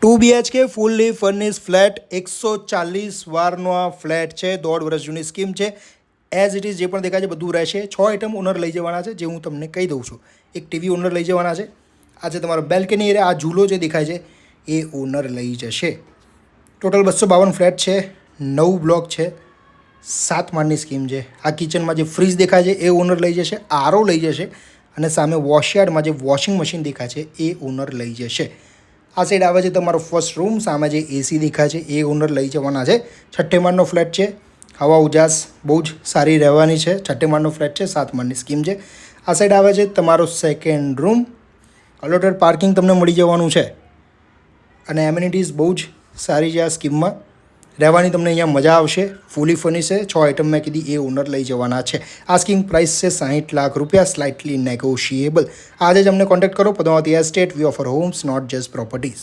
2 BHK fully furnish flat 140 વારનો આ flat છે. 1.5 વર્ષ જૂની સ્કીમ છે. એઝ ઇટ ઇઝ જે પણ દેખાય છે બધું રહેશે. 6 આઇટમ ઓનર લઈ જવાના છે, જે હું તમને કહી દઉં છું. એક ટીવી ઓનર લઈ જવાના છે. આ છે તમારો બેલ્કની એરિયા. આ ઝૂલો જે દેખાય છે એ ઓનર લઈ જશે. ટોટલ 252 ફ્લેટ છે. 9 બ્લોક છે. 7 માળની સ્કીમ છે. આ કિચનમાં જે ફ્રીજ દેખાય છે એ ઓનર લઈ જશે. આરો લઈ જશે અને સામે વોશયાર્ડમાં જે વોશિંગ મશીન દેખાય છે એ ઓનર લઈ જશે. આ સાઈડ આવે છે તમારો ફર્સ્ટ રૂમ. સામે જે એસી દેખાય છે એ ઓનર લઈ જવાના છે. 6 માળનો ફ્લેટ છે. હવા ઉજાસ બહુ જ સારી રહેવાની છે. 6 માળનો ફ્લેટ છે. 7 માળની સ્કીમ છે. આ સાઈડ આવે છે તમારો સેકન્ડ રૂમ. અલોટેડ પાર્કિંગ તમને મળી જવાનું છે અને એમ્યુનિટીઝ બહુ જ સારી છે. આ સ્કીમમાં રહેવાની તમને અહીંયા મજા આવશે. ફૂલી ફર્નિશ છે. 6 આઇટમ મેં કીધી એ ઓનર લઈ જવાના છે. આ સ્કીમ પ્રાઇસ છે 60 લાખ રૂપિયા, સ્લાઇટલી નેગોશિયેબલ. આજે જ અમને કોન્ટેક્ટ કરો. Padmavati estate, we offer homes, not just properties.